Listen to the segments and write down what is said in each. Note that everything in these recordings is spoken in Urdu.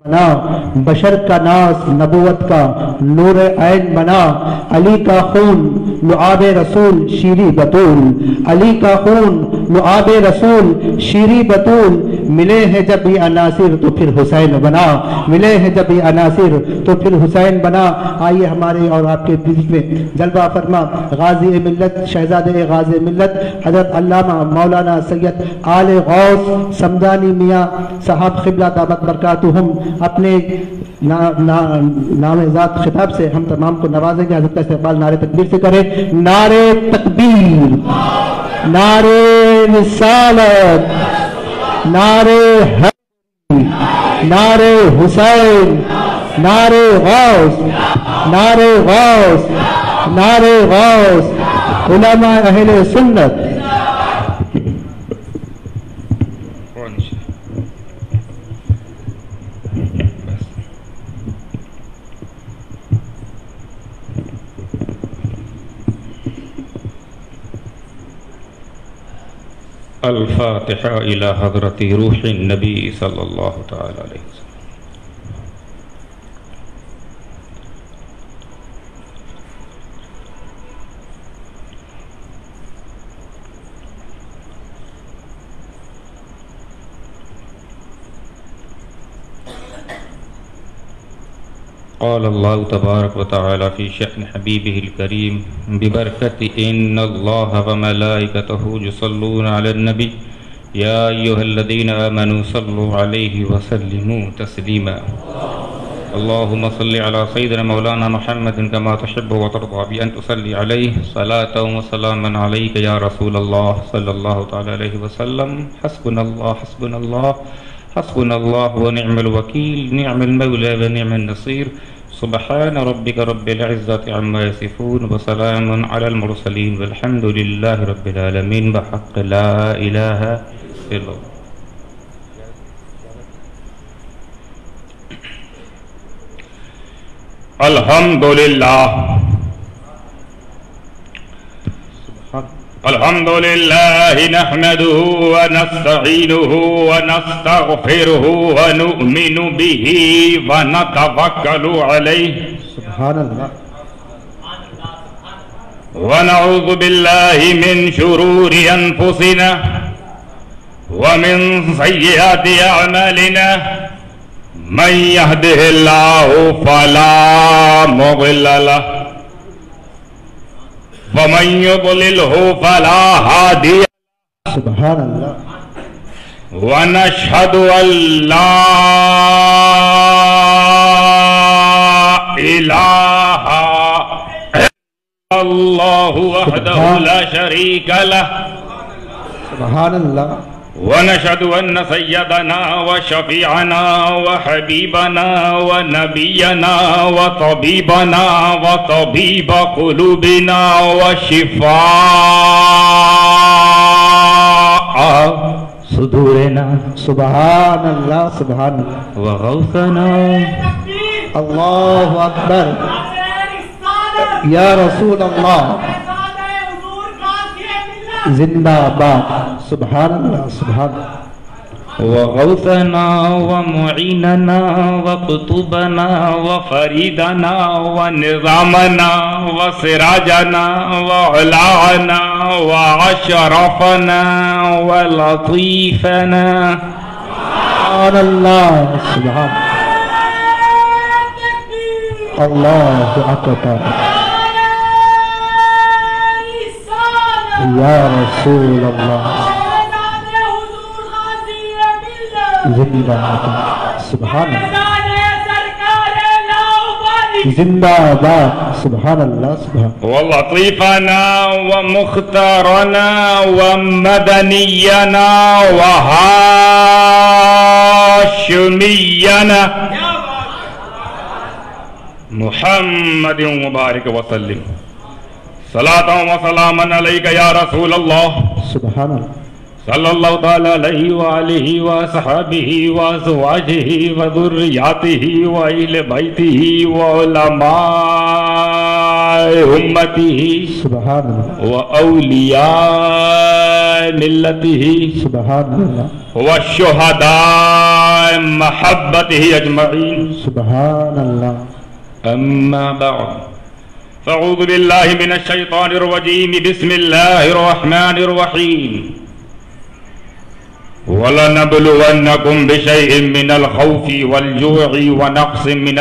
بنا بشر کا ناز نبوت کا نور عین بنا علی کا خون لعاب رسول شیری بطول علی کا خون لعاب رسول شیری بطول ملے ہیں جب یہ عناصر تو پھر حسین بنا ملے ہیں جب یہ عناصر تو پھر حسین بنا۔ آئیے ہمارے اور آپ کے بیچ میں جلوہ فرما غازی ملت شہزادے غازی ملت حضرت علامہ مولانا سید آل غوث سمدانی میاں صاحب قبلہ دامت برکاتہم اپنے نام ذات خطاب سے ہم تمام کو نوازیں گے۔ حضرت کا استقبال نعرہ تکبیر سے کریں۔ نعرہ تکبیر، نعرہ رسالت، نعرہ حیدری، نعرہ حسین، نعرہ غوث، نعرہ غوث، نعرہ غوث، علماء اہل سنت۔ الفاتحہ الی حضرت روح النبی صلی اللہ تعالی علیہ وسلم۔ قال اللہ تبارک و تعالی فی شأن حبیبہ الکریم ببرکت ان اللہ وملائکتہ یصلون علی النبی یا ایہا الذین آمنوا صلوا علیہ وسلموا تسلیما۔ اللہم صل علی سیدنا مولانا محمد کما تحب وترضى بأن تصلی علیہ صلاة وسلاما علیک یا رسول اللہ صلی اللہ تعالی علیہ وسلم۔ حسبنا اللہ حسبنا اللہ حسبنا اللہ ونعم الوکیل نعم المولى ونعم النصیر۔ سبحان ربک رب العزة عما یصفون وسلام علی المرسلین والحمد للہ رب العالمین بحق لا الہ الا اللہ۔ الحمدللہ الحمد لله نحمده ونستعينه ونستغفره ونؤمن به ونتوكل عليه سبحان اللہ۔ ونعوذ بالله من شرور أنفسنا ومن سيئات أعمالنا من يهده الله فلا مضل له ومن يضلله فلا هادي له۔ سبحان اللہ۔ ونشهد أن لا إله إلا الله وحده لا شريك له۔ سبحان اللہ۔ ونشهد أن سيدنا وشفيعنا وحبيبنا ونبينا وطبيبنا وطبيب قلوبنا وشفاء صدورنا سبحان اللہ سبحان اللہ۔ وغوثنا اللہ اکبر یا رسول اللہ زندہ باد۔ سبحان اللہ سبحان اللہ۔ وغوثنا ومعيننا وقطبنا وفريدنا ونظامنا وسراجنا وعلانا وعشرفنا ولطيفنا۔ سبحان اللہ سبحان اللہ اکبر یا رسول اللہ زندہ باد۔ سبحان اللہ زندہ باد۔ سبحان اللہ سبحان اللہ۔ ولطيفنا ومختارنا ومدنينا وهاشمينا محمد مبارک وسلم۔ صلاة وسلاما علیک یا رسول اللہ سبحان اللہ۔ صلی اللہ تعالی علیہ وآلہ وصحبہ وازواجہ وذریاتہ وآل بیتہ وعلماء امتہ سبحان اللہ۔ وأولیاء ملتہ سبحان اللہ۔ والشہداء محبته أجمعين. سبحان الله. أما بعد فأعوذ بالله من الشيطان الرجيم. بسم الله الرحمن الرحيم. وَلَنَبْلُوَنَّكُمْ بِشَيْءٍ مِّنَ الْخَوْفِ وَالْجُوعِ وَنَقْصٍ مِّنَ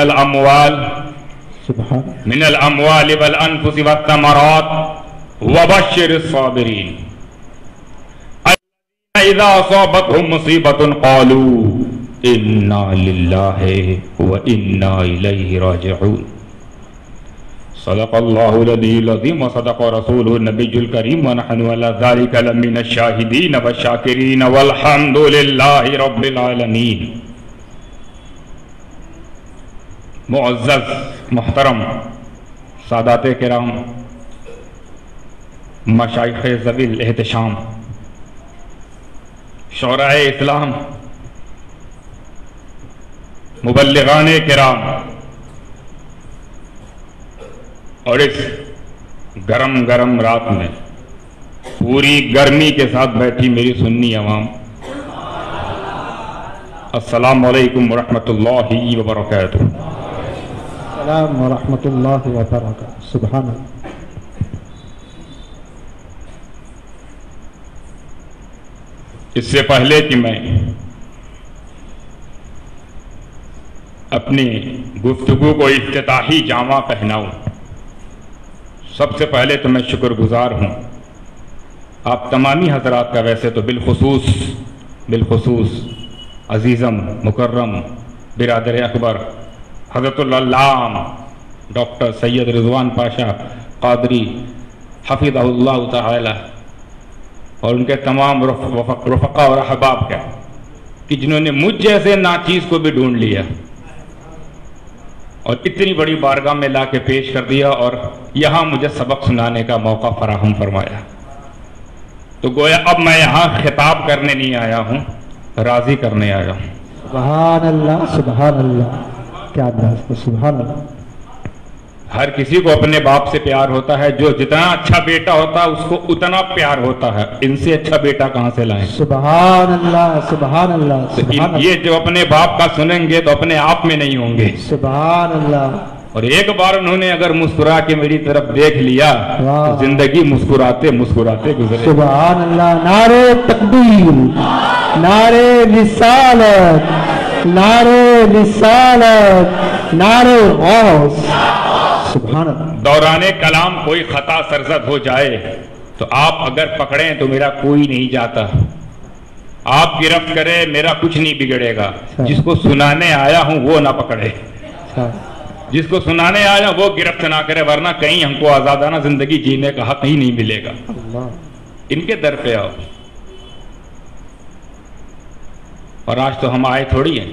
الْأَمْوَالِ وَالْأَنفُسِ وَالثَّمَرَاتِ وَبَشِّرِ الصَّابِرِينَ إِذَا أَصَابَتْهُمْ مُصِيبَةٌ قَالُوا إِنَّا لِلَّهِ وَإِنَّا إِلَيْهِ رَاجِعُونَ. صدق الله العلي العظيم وصدق رسوله النبي الكريم ونحن على ذلك لمن الشاهدين والشاكرين والحمد لله رب العالمين. معزز محترم سادات کرام، مشائخ ذوی الاحتشام، شعراء اسلام، مبلغان کرام اور اس گرم گرم رات میں پوری گرمی کے ساتھ بیٹھی میری سنی عوام، السلام علیکم ورحمۃ اللہ وبرکاتہ. السلام ورحمۃ اللہ وبرکاتہ. سبحان اللہ. اس سے پہلے کہ میں اپنی گفتگو کو افتتاحی جامہ پہناؤں، سب سے پہلے تو میں شکر گزار ہوں آپ تمامی حضرات کا، ویسے تو بالخصوص عزیزم مکرم برادر اکبر حضرت العلام ڈاکٹر سید رضوان پاشا قادری حفظہ اللہ تعالی اور ان کے تمام رفقا اور احباب کا، کہ جنہوں نے مجھ جیسے ناچیز کو بھی ڈھونڈ لیا اور اتنی بڑی بارگاہ میں لا کے پیش کر دیا اور یہاں مجھے سبق سنانے کا موقع فراہم فرمایا. تو گویا اب میں یہاں خطاب کرنے نہیں آیا ہوں، راضی کرنے آیا ہوں. سبحان اللہ. سبحان اللہ. کیا انداز ہے. سبحان اللہ. ہر کسی کو اپنے باپ سے پیار ہوتا ہے، جو جتنا اچھا بیٹا ہوتا ہے اس کو اتنا پیار ہوتا ہے. ان سے اچھا بیٹا کہاں سے لائیں؟ سبحان اللہ. سبحان اللہ. سبحان اللہ. یہ جو اپنے باپ کا سنیں گے تو اپنے آپ میں نہیں ہوں گے. سبحان اللہ. اور ایک بار انہوں نے اگر مسکرا کے میری طرف دیکھ لیا تو زندگی مسکراتے مسکراتے گزرے. سبحان اللہ. نعرے تکبیر، نعرے رسالت، نعرے رسالت، نعرے غوث. سبحان اللہ. دوران کلام کوئی خطا سرزد ہو جائے تو آپ اگر پکڑیں تو میرا کوئی نہیں جاتا، آپ گرفت کرے میرا کچھ نہیں بگڑے گا. جس کو سنانے آیا ہوں وہ نہ پکڑے، جس کو سنانے آیا وہ گرفت نہ کرے، ورنہ کہیں ہم کو آزادانہ زندگی جینے کا حق ہی نہیں ملے گا. ان کے در پہ آؤ. اور آج تو ہم آئے تھوڑی ہیں.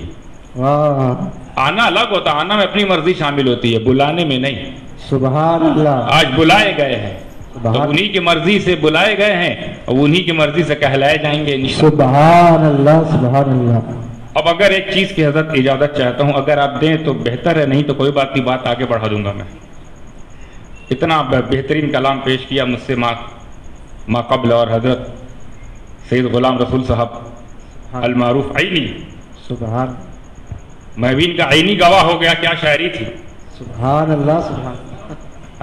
آنا الگ ہوتا، آنا میں اپنی مرضی شامل ہوتی ہے، بلانے میں نہیں. سبحان اللہ. آج بلائے گئے ہیں تو انہی کی مرضی سے بلائے گئے ہیں اور انہی کی مرضی سے کہلائے جائیں گے. سبحان اللہ. سبحان اللہ. اب اگر ایک چیز کی حضرت اجازت چاہتا ہوں، اگر آپ دیں تو بہتر ہے، نہیں تو کوئی بات نہیں، بات آگے بڑھا دوں گا. میں اتنا بہترین کلام پیش کیا مجھ سے ما قبل، اور حضرت سید غلام رسول صاحب المعروف عینی، سبحان، میں بھی ان کا عینی گواہ ہو گیا. کیا شاعری تھی. سبحان اللہ. سبحان،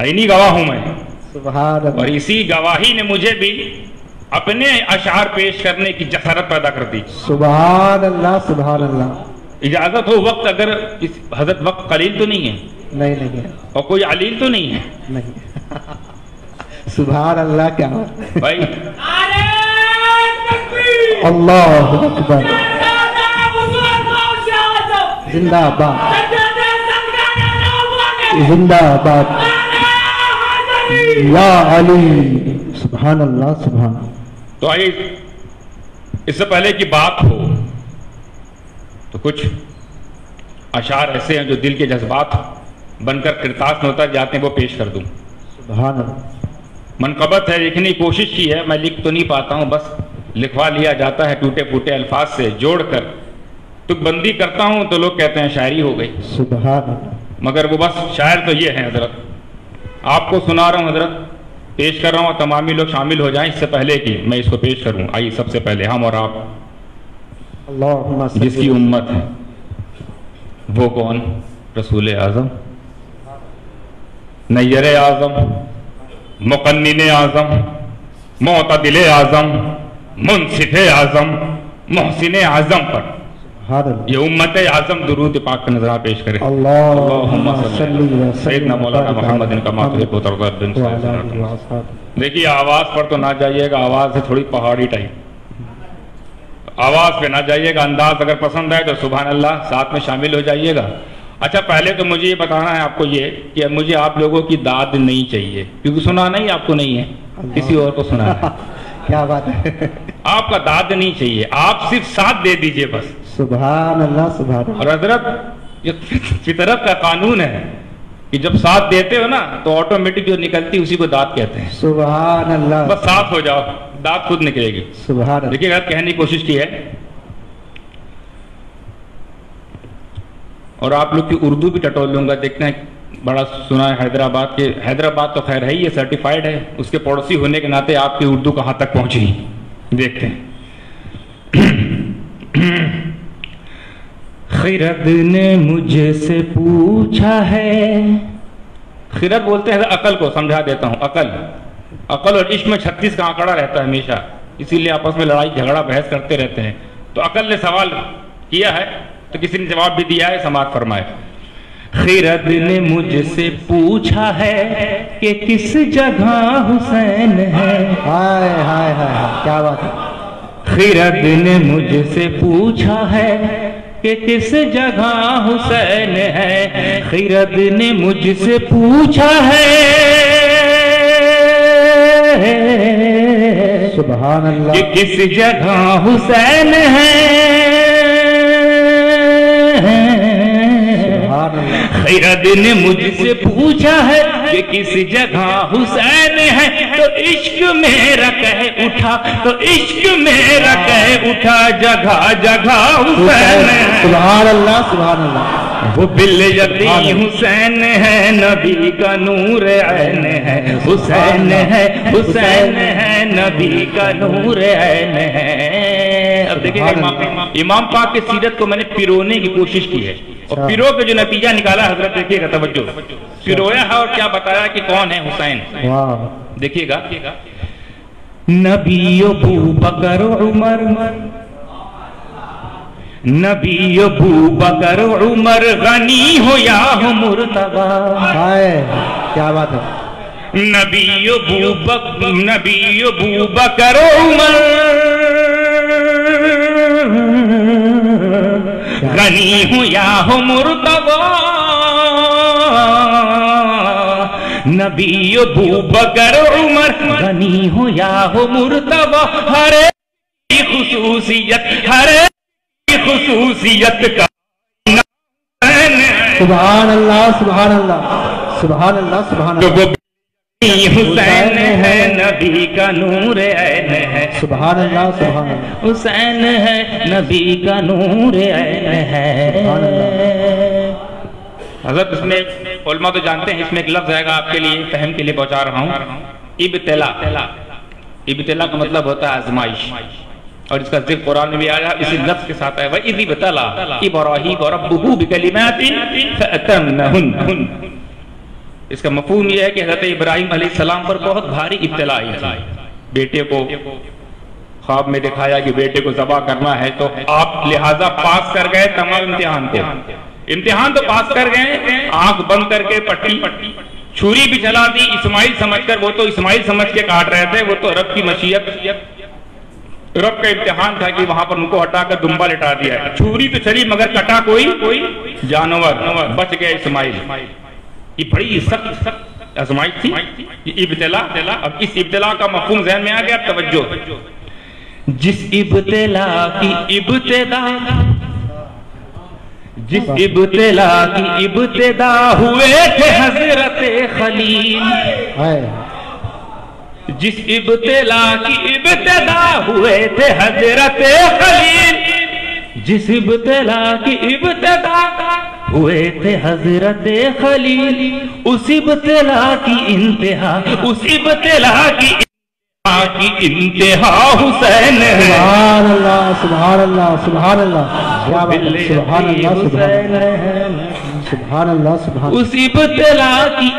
عینی گواہ ہوں میں. سبحان اللہ. اور اسی گواہی نے مجھے بھی اپنے اشعار پیش کرنے کی جسارت پیدا کر دی. سبحان اللہ. سبحان اللہ. اجازت ہو وقت، اگر حضرت وقت قلیل تو نہیں ہے؟ نہیں ہے. اور کوئی علیل تو نہیں ہے؟ نہیں. سبحان اللہ. کیا بھائی، اللہ اکبر. زندہ باد، زندہ باد یا علی. سبحان اللہ. سبحان. تو آئیے، اس سے پہلے کی بات ہو تو کچھ اشعار ایسے ہیں جو دل کے جذبات بن کر کرتاس میں اتر جاتے ہیں، وہ پیش کر دوں. سبحان اللہ. منقبت ہے، لکھنے کی کوشش کی ہے، میں لکھ تو نہیں پاتا ہوں، بس لکھوا لیا جاتا ہے ٹوٹے پھوٹے الفاظ سے جوڑ کر. تک بندی کرتا ہوں تو لوگ کہتے ہیں شاعری ہو گئی. سبحان اللہ. مگر وہ بس شاعر تو یہ ہیں حضرت. آپ کو سنا رہا ہوں حضرت، پیش کر رہا ہوں، تمامی لوگ شامل ہو جائیں. اس سے پہلے کہ میں اس کو پیش کروں، آئیے سب سے پہلے ہم اور آپ اللہم صل جس کی امت ہے وہ کون؟ رسول اعظم، نیر اعظم، مقنن اعظم، معتدل اعظم، منصف اعظم، محسن اعظم پر یہ امت اعظم درود پاک کا نظرہ پیش کرے۔ اللہم صل سیدنا مولانا محمد کما تحب و ترضی بن دیکھیے آواز پر تو نہ جائیے گا، آواز ہے تھوڑی پہاڑی ٹائپ، آواز پہ نہ جائیے گا، انداز اگر پسند ہے تو سبحان اللہ ساتھ میں شامل ہو جائیے گا۔ اچھا پہلے تو مجھے یہ بتانا ہے آپ کو یہ کہ مجھے آپ لوگوں کی داد نہیں چاہیے، کیونکہ سنانا ہی آپ کو نہیں ہے، کسی اور کو سنانا ہے۔ کیا بات ہے، آپ کا داد نہیں چاہیے، آپ صرف ساتھ دے دیجئے بس۔ سبحان اللہ سبحان اللہ۔ اور حضرت یہ فطرت کا قانون ہے کہ جب ساتھ دیتے ہو نا تو آٹومیٹک جو نکلتی اسی کو داد کہتے ہیں۔ سبحان اللہ، بس ساتھ ہو جاؤ، داد خود نکلے گی۔ سبحان اللہ۔ دیکھیے اگر کہنے کی کوشش کی ہے، اور آپ لوگ کی اردو بھی ٹٹول لوں گا، دیکھتے ہیں بڑا سنا ہے حیدرآباد کے، حیدرآباد تو خیر ہے ہی، یہ سرٹیفائیڈ ہے، اس کے پڑوسی ہونے کے ناطے آپ کی اردو کہاں تک پہنچی دیکھتے ہیں۔ خرد نے مجھ سے پوچھا ہے، خرد بولتے ہیں عقل کو، سمجھا دیتا ہوں، عقل اور عشق میں 36 کا آنکڑا رہتا ہے ہمیشہ، اسی لیے آپس میں لڑائی جھگڑا بحث کرتے رہتے ہیں۔ تو عقل نے سوال کیا ہے تو کسی نے جواب بھی دیا ہے، سماعت فرمائے۔ خرد نے مجھ سے پوچھا ہے کہ کس جگہ حسین ہے، ہائے ہائے ہائے، کیا بات ہے۔ خرد نے مجھ سے پوچھا ہے کہ کس جگہ حسین ہے، خرد نے مجھ سے پوچھا ہے سبحان اللہ کہ کس جگہ حسین ہے، سبحان اللہ۔ خرد نے مجھ سے پوچھا ہے کہ کس جگہ حسین ہے، تو عشق میرا کہہ اٹھا، تو عشق میرا کہہ اٹھا جگہ جگہ حسین ہے۔ سبحان اللہ سبحان اللہ۔ وہ بالیقین حسین ہے، نبی کا نور عین ہے، حسین ہے، حسین ہے، نبی کا نور عین ہے۔ اب دیکھیں امام پاک کی سیرت کو میں نے پیرونے کی کوشش کی ہے، اور پیرو کے جو نتیجہ نکالا حضرت دیکھیے گا، توجہ پیرویا ہے اور کیا بتایا کہ کون ہے حسین، دیکھیے گا۔ نبی ابو بکر عمر، نبی ابو بکر عمر، غنی ہو یا ہو مرتضی، ہائے کیا بات ہے۔ نبی ابو بکر عمر، غنی ہو یا ہو مرتضی، نبی ابو بکر عمر، غنی ہو یا ہو مرتضی، ہر خصوصیت، ہر خصوصیت کا سبحان اللہ سبحان اللہ سبحان اللہ سبحان اللہ۔ حسین ہے، نبی کا نور عین ہے، سبحان اللہ سبحان اللہ۔ حسین ہے، نبی کا نور عین ہے۔ حضرت اس میں علماء تو جانتے ہیں، اس میں ایک لفظ آئے گا آپ کے لیے فہم کے لیے پہنچا رہا ہوں، ابتلا۔ ابتلا کا مطلب ہوتا ہے آزمائش، اور اس کا ذکر قرآن میں بھی آیا اسی لفظ کے ساتھ ہے، وَإِذِ ابْتَلَىٰ إِبْرَاهِيمَ رَبُّهُ بِكَلِمَاتٍ فَأَتَمَّهُنَّ۔ اس کا مفہوم یہ ہے کہ حضرت ابراہیم علیہ السلام پر بہت بھاری ابتلا آئی تھی، بیٹے کو خواب میں دکھایا کہ بیٹے کو ذبح کرنا ہے، تو آپ لہٰذا پاس کر گئے تمام امتحان کو، امتحان تو پاس کر گئے، آنکھ بند کر کے پٹی چھری بھی چلا دی اسماعیل سمجھ کر، وہ تو اسماعیل سمجھ کے کاٹ رہے تھے، وہ تو رب کی مشیت، رب کا امتحان تھا کہ وہاں پر ان کو ہٹا کر دمبا لٹا دیا ہے، چھری تو چلی مگر کٹا کوئی جانور، بچ گئے اسماعیل۔ یہ بڑی سخت آزمائش تھی، یہ ابتلا۔ اب اس ابتلا کا مفہوم ذہن میں آ گیا، توجہ، جس ابتلا کی ابتدا، جس ابتلا کی ابتدا ہوئے تھے حضرت خلیل، جس ابتلا کی ابتدا ہوئے تھے حضرت خلیل، جس ابتلا کی ابتدا ہوئے تھے حضرت خلیل، اس ابتلا کی انتہا، اس ابتلا کی کی انتہا حسین ہے، سبحان اللہ سبحان اللہ سبحان اللہ، کیا بات ہے، سبحان اللہ سبحان اللہ سبحان اللہ سبحان اللہ، اس ابتلا کی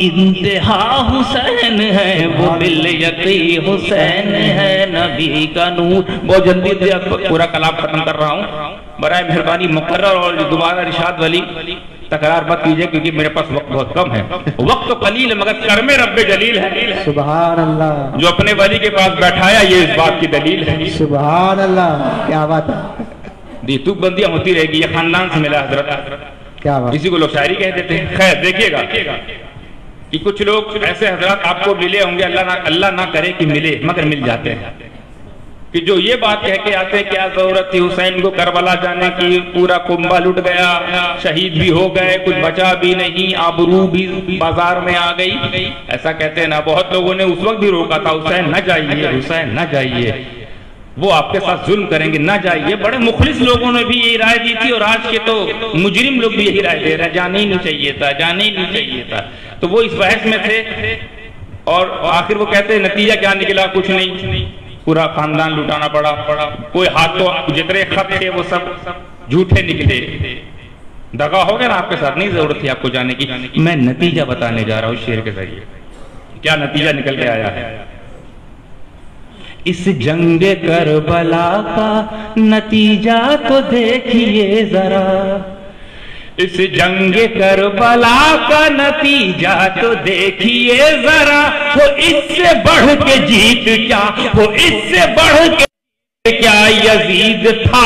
انتہا حسین ہے، وہ بالیقین حسین ہے، نبی کا نور۔ بہت جلدی سے پورا کلام ختم کر رہا ہوں، برائے مہربانی مقرر اور دوبارہ ارشاد والی تکرار مت کیجئے کیونکہ میرے پاس وقت بہت کم ہے، وقت تو قلیل ہے مگر کرم رب جلیل ہے، سبحان اللہ، جو اپنے ولی کے پاس بیٹھایا یہ اس بات کی دلیل ہے۔ سبحان اللہ، کیا بات ہے، دیتوک بندیاں ہوتی رہے گی، یہ خاندان سے ملا حضرت، کیا بات، اسی کو لوگ شاعری کہہ دیتے ہیں۔ خیر دیکھیے گا کہ کچھ لوگ ایسے حضرات آپ کو ملے ہوں گے، اللہ نہ کرے کہ ملے مگر مل جاتے ہیں، کہ جو یہ بات کہہ کے آتے ہیں کیا ضرورت تھی حسین کو کربلا جانے کی، پورا کنبہ لٹ گیا، شہید بھی ہو گئے، کچھ بچا بھی نہیں، آبرو بھی بازار میں آ گئی، ایسا کہتے ہیں نا۔ بہت لوگوں نے اس وقت بھی روکا تھا حسین نہ جائیے، حسین نہ جائیے، وہ آپ کے ساتھ ظلم کریں گے، نہ جائیے۔ بڑے مخلص لوگوں نے بھی یہی رائے دی تھی، اور آج کے تو مجرم لوگ بھی یہی رائے دے رہے ہیں، جانے ہی نہیں چاہیے تھا، جانے ہی نہیں چاہیے تھا۔ تو وہ اس بحث میں تھے اور آخر وہ کہتے ہیں نتیجہ کیا نکلا، کچھ نہیں، پورا خاندان لٹانا پڑا، کوئی ہاتھوں جتنے خط تھے وہ سب جھوٹے نکلے، دغا ہو گیا نا آپ کے ساتھ، نہیں ضرورت تھی آپ کو جانے کی۔ میں نتیجہ بتانے جا رہا ہوں شعر کے ذریعے، کیا نتیجہ نکل کے آیا ہے۔ اس جنگ کربلا کا نتیجہ تو دیکھیے ذرا، اس جنگ کربلا کا نتیجہ تو دیکھیے ذرا، وہ اس سے بڑھ کے جیت کیا، وہ اس سے بڑھ کے کیا یزید تھا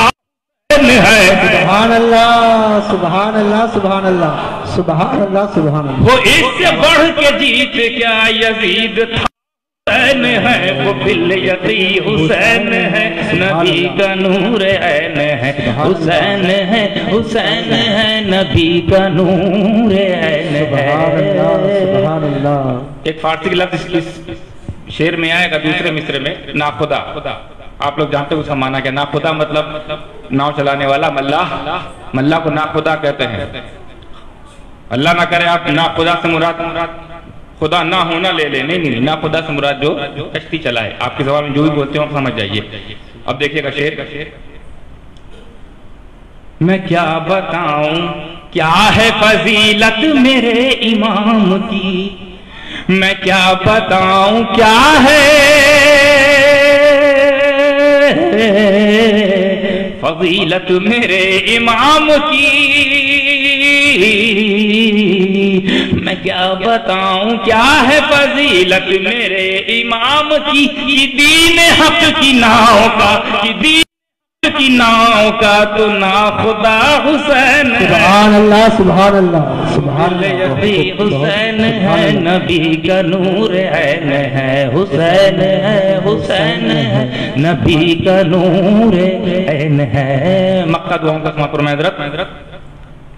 ہے، سبحان اللہ سبحان اللہ سبحان اللہ سبحان اللہ سبحان اللہ، وہ اس سے بڑھ کے جیت کیا یزید تھا، حسین ہے، وہ بالیقین حسین ہے، نبی کا نور عین ہے، حسین ہے، حسین ہے، نبی کا نور عین ہے۔ سبحان اللہ سبحان اللہ۔ ایک فارسی لفظ اس شعر میں آئے گا دوسرے مصرے میں، ناخدا، آپ لوگ جانتے ہیں اس کا معنی کیا، ناخدا مطلب ناؤ چلانے والا، ملا کو ناخدا کہتے ہیں۔ اللہ نہ کرے آپ ناخدا سے مراد خدا نہ ہونا لے لے، نہیں، نہ خدا سے مراد جو کشتی چلائے، آپ کی زبان میں جو بھی بولتے ہو آپ سمجھ جائیے۔ اب دیکھیے گا شعر، میں کیا بتاؤں کیا ہے فضیلت میرے امام کی، میں کیا بتاؤں کیا ہے فضیلت میرے امام کی، میں کیا بتاؤں کیا ہے فضیلت میرے امام کی، یہ دین حق کی ناؤ کا، یہ دین کی ناؤ کا تو ناخدا حسین ہے، سبحان اللہ سبحان اللہ سبحان اللہ، حسین ہے، نبی کا نور عین ہے، حسین ہے، حسین ہے، نبی کا نور عین ہے۔ مکہ دعاؤں کا سما فرمائے حضرت،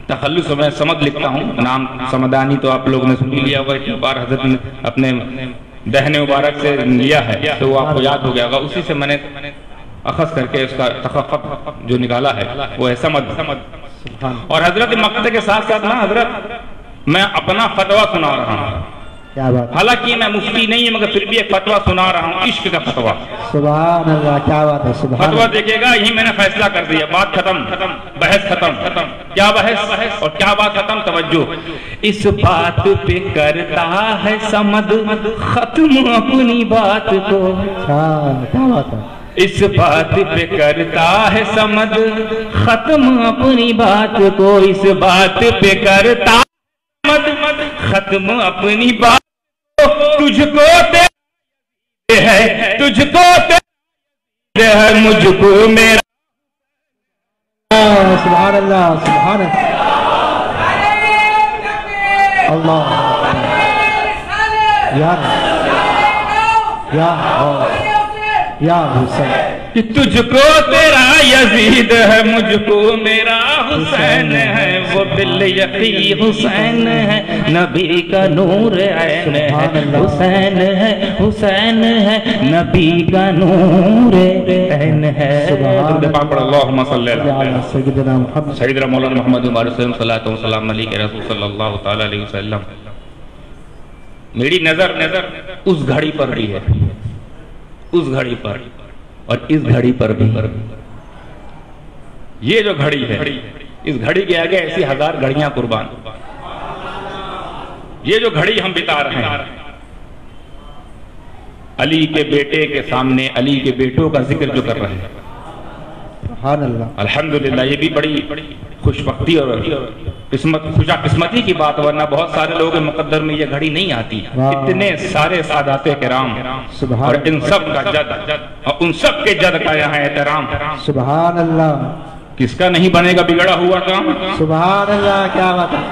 تخلص میں سمد لکھتا ہوں، نام سمدانی تو آپ لوگوں نے سن لیا ہوگا، ایک بار حضرت نے اپنے دہنے مبارک سے لیا ہے تو وہ آپ کو یاد ہو گیا ہوگا، اسی سے میں نے اخذ کر کے اس کا تخفف جو نکالا ہے وہ ہے سمد۔ اور حضرت مقصد کے ساتھ ساتھ نا حضرت میں اپنا فتویٰ سنا رہا ہوں، کیا بات، حالانکہ میں مفتی نہیں ہے مگر پھر بھی ایک فتویٰ سنا رہا ہوں، عشق کا فتویٰ۔ سبحان اللہ، کیا بات ہے، سبحان فتویٰ اللہ، دیکھے گا، یہی میں نے فیصلہ کر دیا، بات ختم، بحث ختم۔ کیا بحث اور کیا بات ختم، توجہ، اس بات پہ کرتا ہے سمد ختم اپنی بات کو، کیا بات ہے، اس بات پہ کرتا ہے سمد ختم اپنی بات کو، اس بات پہ کرتا ہے سمد ختم اپنی بات کو، تجھ کو تیرے ہے، تجھ کو تیرے ہے، مجھ کو میرا، سبحان اللہ سبحان اللہ، یا حسین، کہ تجھ کو تیرا یزید ہے، مجھ کو میرا حسین ہے، وہ بالیقین حسین ہے، نبی کا نور عین ہے، حسین ہے، حسین ہے، نبی کا نور عین ہے۔ اللہم صلی اللہ علیہ سیدنا محمد سیدنا مولانا محمد صلی اللہ علیہ وسلم، صلاۃ و سلام علیہ رسول صلی اللہ تعالی علیہ وسلم۔ میری نظر اس گھڑی پر بھی ہے، اس گھڑی پر اور اس گھڑی پر بھی۔ یہ جو گھڑی ہے، اس گھڑی کے آگے ایسی 1000 گھڑیاں قربان۔ یہ جو گھڑی ہم بتا رہے ہیں، علی کے بیٹے کے سامنے علی کے بیٹوں کا ذکر جو کر رہے ہیں، سبحان اللہ، الحمدللہ، یہ بھی بڑی خوش بختی اور خوش قسمتی کی بات، ورنہ بہت سارے لوگوں کے مقدر میں یہ گھڑی نہیں آتی۔ اتنے سارے سادات کرام اور ان سب کا جد اور ان سب کے جد کا یہاں احترام، سبحان اللہ، کس کا نہیں بنے گا بگڑا ہوا کام؟ سبحان اللہ، کیا بات ہے،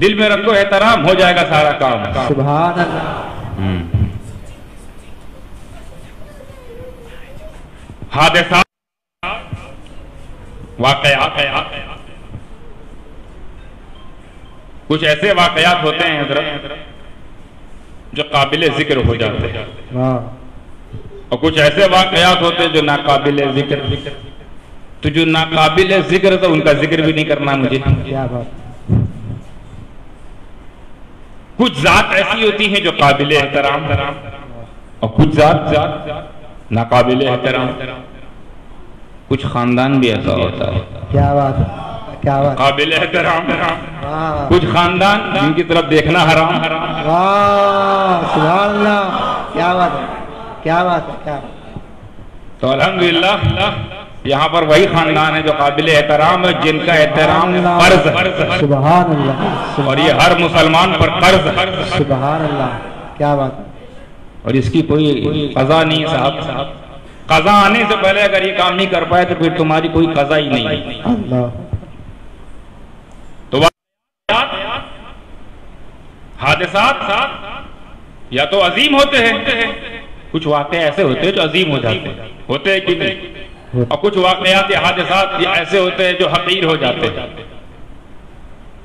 دل میں رکھو احترام، ہو جائے گا سارا کام۔ سبحان اللہ۔ حادثات، واقعات، کچھ ایسے واقعات ہوتے ہیں حضرت جو قابل ذکر ہو جاتے ہیں، اور کچھ ایسے واقعات ہوتے ہیں جو ناقابل ذکر۔ تو جو ناقابل ذکر تو ان کا ذکر بھی نہیں کرنا مجھے۔ کیا بات، کچھ ذات ایسی ہوتی ہیں جو قابل احترام، اور کچھ ذات ناقابل احترام۔ کچھ خاندان بھی ایسا ہوتا ہے، کیا بات، کیا بات، قابل احترام، کچھ خاندان جن کی طرف دیکھنا حرام۔ واہ، سبحان اللہ، کیا بات ہے، کیا بات ہے، کیا بات۔ تو الحمدللہ یہاں پر وہی خاندان ہے جو قابل احترام ہے، جن کا احترام فرض ہے، سبحان اللہ، اور یہ ہر مسلمان پر فرض ہے۔ سبحان اللہ، کیا بات ہے، اور اس کی کوئی قضا نہیں صاحب، قضا آنے سے پہلے اگر یہ کام نہیں کر پائے تو پھر تمہاری کوئی قضا ہی نہیں ہے۔ اللہ، تو حادثات یا تو عظیم ہوتے ہیں، کچھ واقعے ایسے ہوتے ہیں جو عظیم ہو جاتے ہیں، ہوتے ہیں کہ نہیں، اور کچھ واقعات یا حادثات ایسے ہوتے ہیں جو حقیر ہو جاتے ہیں۔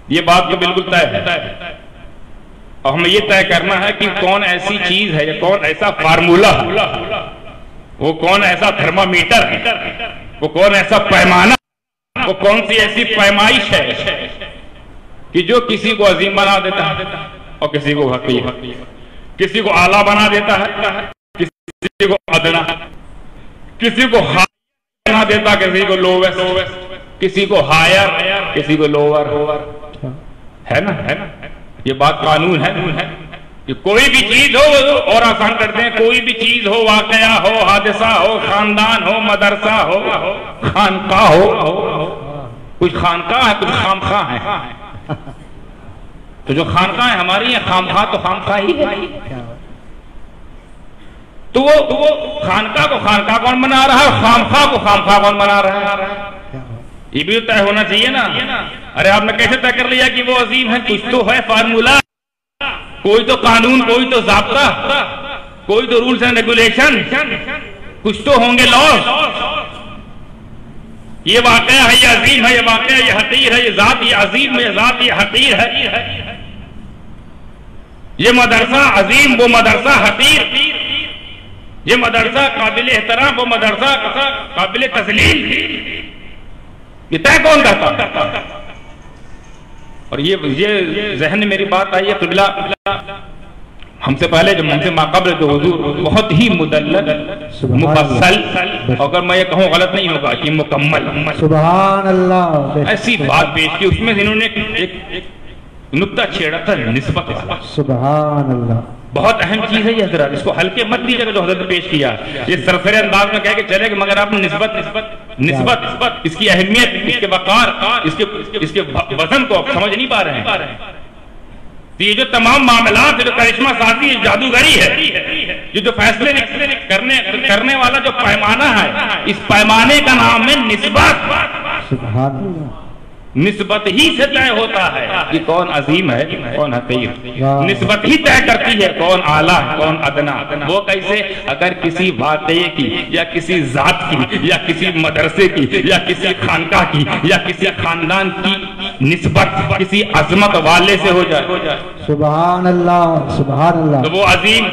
یہ بات تو بالکل طے ہے، اور ہمیں یہ طے کرنا ہے کہ کون ایسی چیز ہے یا کون ایسا فارمولہ ہے، وہ کون ایسا تھرمامیٹر ہے، وہ کون ایسا پیمانہ، وہ کون سی ایسی پیمائش ہے کہ جو کسی کو عظیم بنا دیتا ہے اور کسی کو حقیر، کسی کو اعلیٰ بنا دیتا ہے، کسی کو ادنا، کسی کو ہائر بنا دیتا، کسی کو لوویسٹ، کسی کو ہائر، کسی کو لوور، ہے نا؟ یہ بات قانون ہے کہ کوئی بھی چیز ہو اور آسان کرتے ہیں، کوئی بھی چیز ہو، واقعہ ہو، حادثہ ہو، خاندان ہو، مدرسہ ہو، خانقاہ ہو، کچھ خانقاہ ہے، کچھ خامخواہ ہے۔ تو جو خانقاہ ہے ہماری ہیں، خامخواہ تو خامخواہ ہی ہے۔ تو وہ خانقاہ کو خانقاہ کون بنا رہا ہے، خامخواہ کو خامخواہ کون بنا رہا ہے؟ یہ بھی طے ہونا چاہیے نا۔ ارے آپ نے کیسے طے کر لیا کہ وہ عظیم ہے؟ کچھ تو ہے فارمولہ، کوئی تو قانون، کوئی تو ضابطہ، کوئی تو رولز اینڈ ریگولیشن، کچھ تو ہوں گے لاز۔ یہ واقعہ ہے، یہ عظیم ہے، یہ واقعہ یہ حقیر ہے، یہ ذات یہ عظیم ہے، یہ ذات یہ حقیر ہے، یہ مدرسہ عظیم، وہ مدرسہ حقیر، یہ مدرسہ قابل احترام، وہ مدرسہ قابل تذلیل۔ یہ طے کون کرتا؟ اور یہ ذہن میں میری بات آئی ہے، قبلہ ہم سے پہلے جو منصف ماقبل جو حضور بہت ہی مدلل، مفصل، اگر میں یہ کہوں غلط نہیں ہوگا کہ مکمل، سبحان اللہ، ایسی بات پیش کی، اس میں انہوں نے ایک نکتہ چھیڑا تھا نسبت والا۔ سبحان اللہ، بہت اہم چیز ہے یہ حضرت، اس کو ہلکے مت لیجیے گا جو حضرت نے پیش کیا۔ یہ سرسری انداز میں کہہ کے چلے کہ مگر آپ نے نسبت، اس کی اہمیت، اس کے وقار، اس کے وزن کو آپ سمجھ نہیں پا رہے ہیں۔ یہ جو تمام معاملات، جو کرشمہ سازی، یہ جادوگری ہے، یہ جو فیصلے کرنے والا جو پیمانہ ہے، اس پیمانے کا نام ہے نسبت۔ سبحان اللہ، نسبت ہی سے طے ہوتا ہے کہ کون عظیم ہے، کون حقیر۔ نسبت ہی طے کرتی ہے کون اعلیٰ ہے، کون ادنا۔ وہ کیسے؟ اگر کسی واقعے کی یا کسی ذات کی یا کسی مدرسے کی یا کسی خانقاہ کی یا کسی خاندان کی نسبت کسی عظمت والے سے ہو جائے، سبحان اللہ، سبحان اللہ، تو وہ عظیم،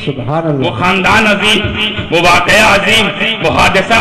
سبحان اللہ، وہ خاندان عظیم، وہ واقعہ عظیم، وہ حادثہ